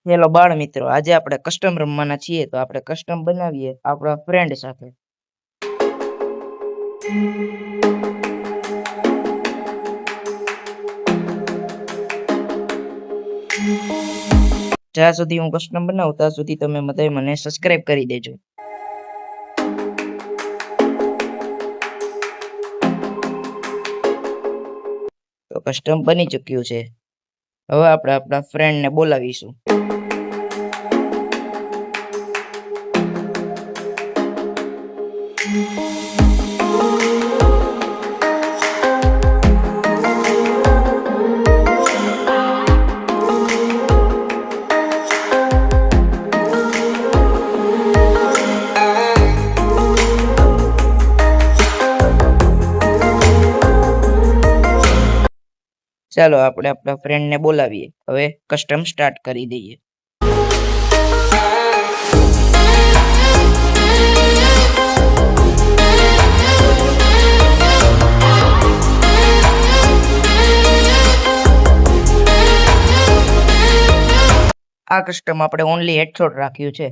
Hello બાળ મિત્રો, આજે આપણે કસ્ટમ રમવાના છીએ. તો આપણે કસ્ટમ બનાવીએ આપણા ફ્રેન્ડ સાથે. જ્યાં સુધી હું કસ્ટમ બનાવું ત્યાં સુધી તમે મને સબસ્ક્રાઇબ કરી દેજો. તો કસ્ટમ બની ચૂક્યું છે. હવે આપણે આપણા ફ્રેન્ડને બોલાવીશું. ચાલો આપણે આપણા ફ્રેન્ડને બોલાવીએ. હવે કસ્ટમ સ્ટાર્ટ કરી દઈએ. આ કસ્ટમ આપણે ઓનલી હેડશોટ રાખ્યું છે.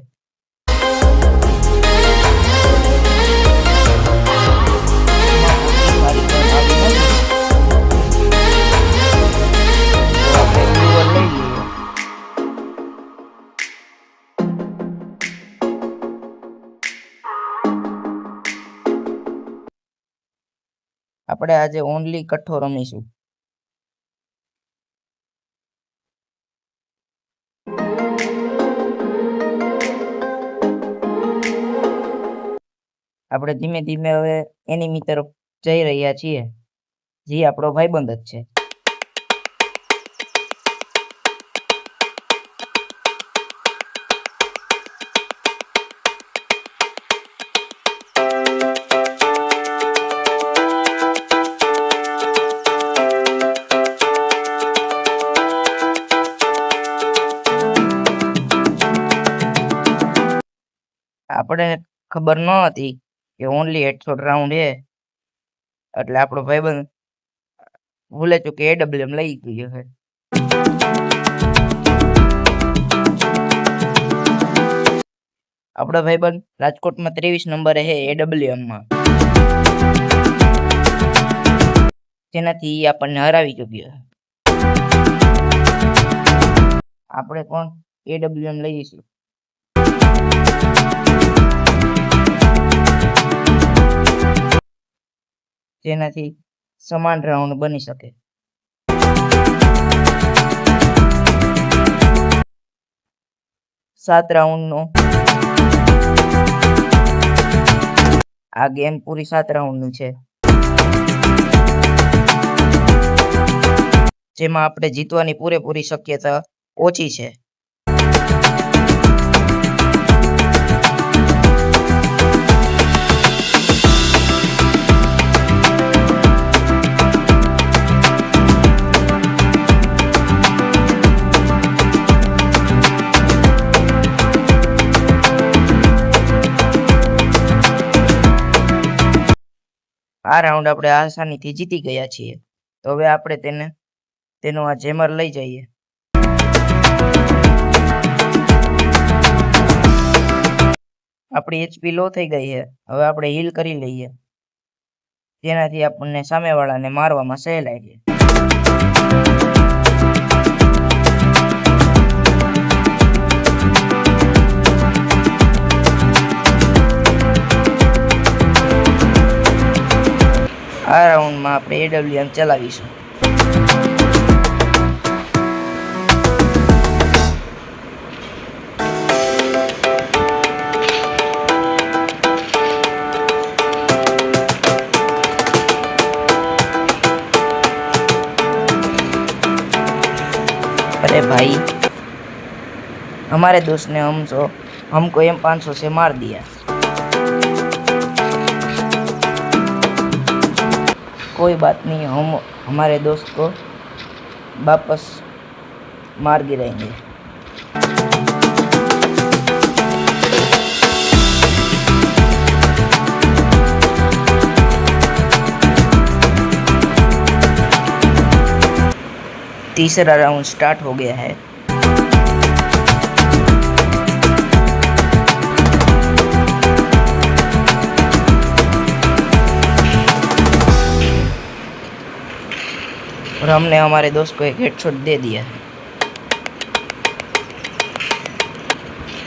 આપણે આજે ઓનલી કઠ્ઠો રમીશું. આપણે ધીમે ધીમે હવે એનિમી તરફ જઈ રહ્યા છીએ, જે આપણો ભાઈબંધ જ છે. આપણે ખબર ન હતી કે ઓનલી હેડશોટ રાઉન્ડ છે, એટલે આપણો ભાઈબંધ ભૂલે ચૂકે AWM લઈ ગયો છે. આપણો ભાઈબંધ રાજકોટમાં 23 નંબરે છે AWM માં, જેનાથી આપણને હરાવી ચૂક્યો. આપણે પણ AWM લઈશું. જેનાથી સમાન રાઉન્ડ બની શકે. સાત રાઉન્ડનો આ ગેમ પૂરી 7 રાઉન્ડની છે, જેમાં આપણે જીતવાની પૂરેપૂરી શક્યતા ઓછી છે. આ રાઉન્ડ આપણે આસાનીથી જીતી ગયા છીએ. તો હવે આપણે તેનો આ જેમર લઈ જઈએ. આપણી HP લો થઈ ગઈ છે. હવે આપણે હીલ કરી લઈએ, જેનાથી આપણને સામેવાળાને મારવામાં સહેલાઈ છે. આ રાઉન્ડમાં આપણે AWM ચલાવીશું. अरे भाई, हमारे दोस्त ने हमको M500 से मार दिया. कोई बात नहीं, हम हमारे दोस्त को वापस मार गिराएंगे. तीसरा राउंड स्टार्ट हो गया है. और हमने हमारे दोस्त को एक हेडशॉट दे दिया।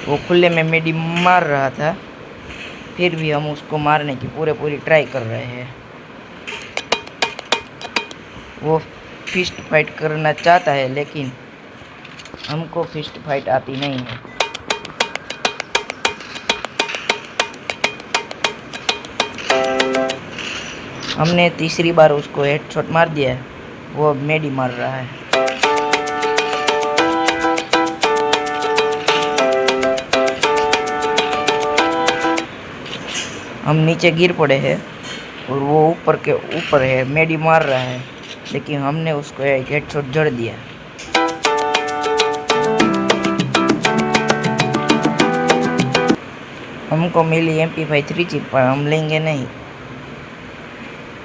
वो खुले में मेडी मार रहा था, फिर भी हम उसको मारने की पूरी ट्राई कर रहे हैं। वो फिस्ट फाइट करना चाहता है, लेकिन हमको फिस्ट फाइट आती नहीं है। हमने तीसरी बार उसको हेडशॉट मार दिया है, वो अब मेडी मार रहा है। हम नीचे गिर पड़े हैं और वो ऊपर के ऊपर है, मेडी मार रहा है, लेकिन हमने उसको एक हेडशॉट जड़ दिया। हमको मिली MP5 3 चिप, पर हम लेंगे नहीं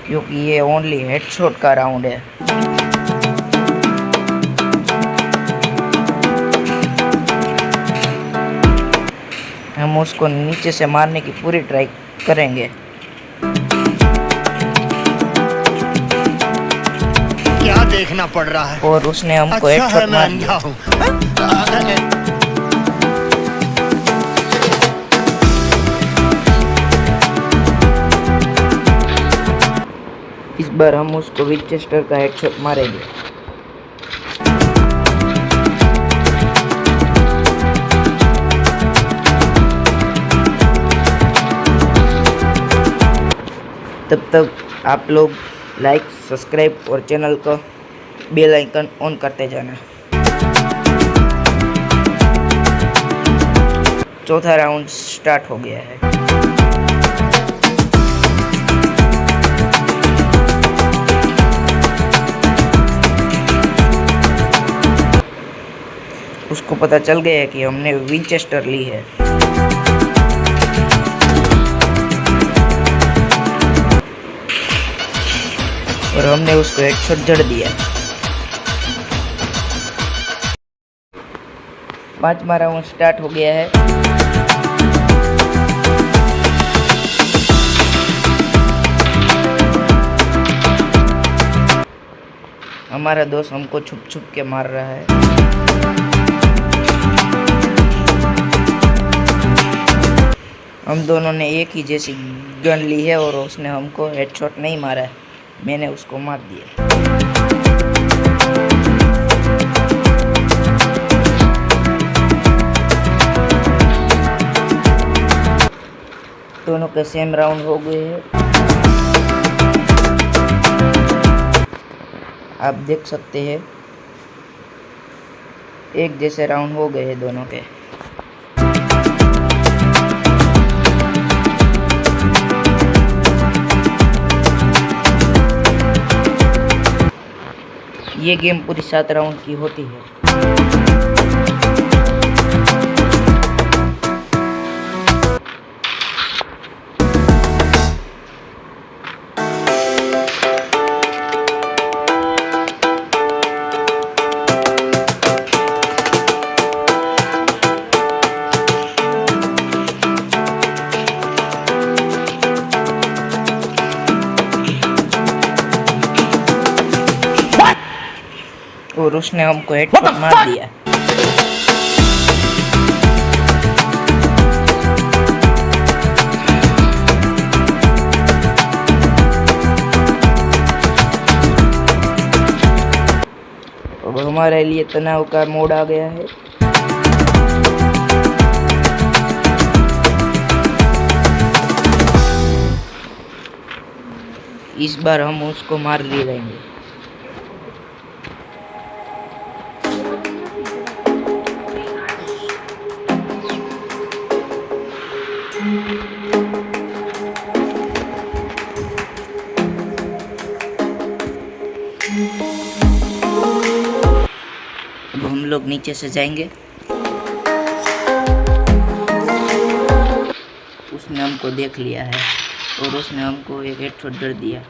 क्योंकि ये ओनली हेडशॉट का राउंड है। हम उसको नीचे से मारने की पूरी ट्राई करेंगे। क्या देखना पड़ रहा है? और उसने हमको एक शॉट मार दिया। इस बार हम उसको विंचेस्टर का हेडशॉट मारेंगे। तब तक आप लोग लाइक, सब्सक्राइब और चैनल को बेल आइकन ऑन करते जाना। चौथा राउंड स्टार्ट हो गया है। उसको पता चल गया है कि हमने विंचेस्टर ली है। और हमने उसको हेडशॉट जड़ दिया। 5वां राउंड स्टार्ट हो गया है। हमारा दोस्त हमको छुप छुप के मार रहा है। हम दोनों ने एक ही जैसी गन ली है और उसने हमको हेडशॉट नहीं मारा है, मैंने उसको मार दिया। दोनों के सेम राउंड हो गए हैं। आप देख सकते हैं एक जैसे राउंड हो गए हैं दोनों के। ये गेम पूरी 7 राउंड की होती है। और उसने हमको हेडशॉट मार दिया। अब हमारे लिए तनाव का मोड आ गया है। इस बार हम उसको मार ले लेंगे। अब हम लोग नीचे से जाएंगे। उसने हमको देख लिया है और उसने हमको एक हेडशॉट जड़ दिया।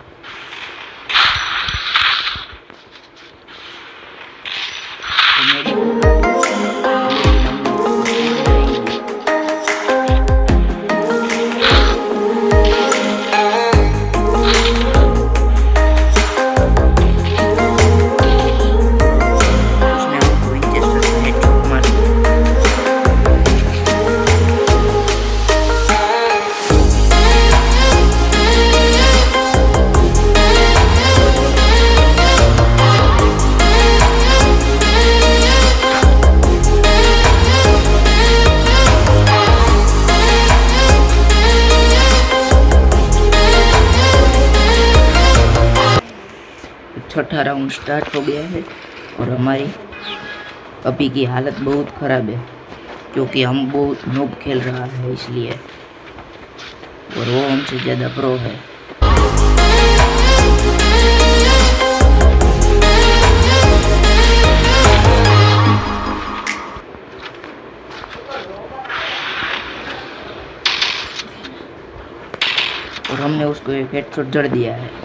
चौथा राउंड स्टार्ट हो गया है और हमारी अभी की हालत बहुत ख़राब है क्योंकि हम बहुत नूब खेल रहा है इसलिए, और वो हमसे ज़्यादा प्रो है। और हमने उसको एक हेडशॉट जड़ दिया है।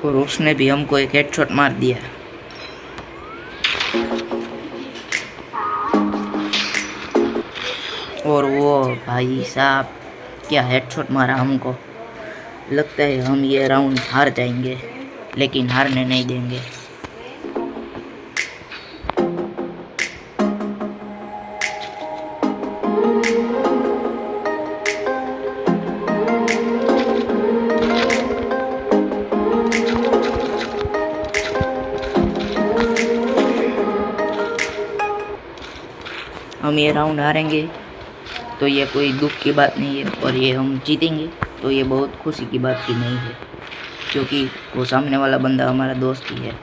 और उसने भी हमको एक हेडशॉट मार दिया। और वो भाई साहब क्या हेडशॉट मारा हमको। लगता है हम ये राउंड हार जाएंगे, लेकिन हारने नहीं देंगे। हम ये राउंड हारेंगे तो ये कोई दुख की बात नहीं है, और ये हम जीतेंगे तो ये बहुत खुशी की बात की नहीं है, क्योंकि वो सामने वाला बंदा हमारा दोस्त ही है।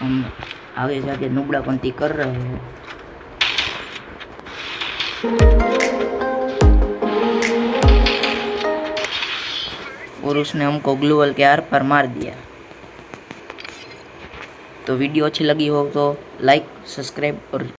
हम आगे जाके नुबड़ापंती कर रहे हैं। और उसने हमको ग्लूवल के आर पार मार दिया। तो वीडियो अच्छी लगी हो तो लाइक, सब्सक्राइब और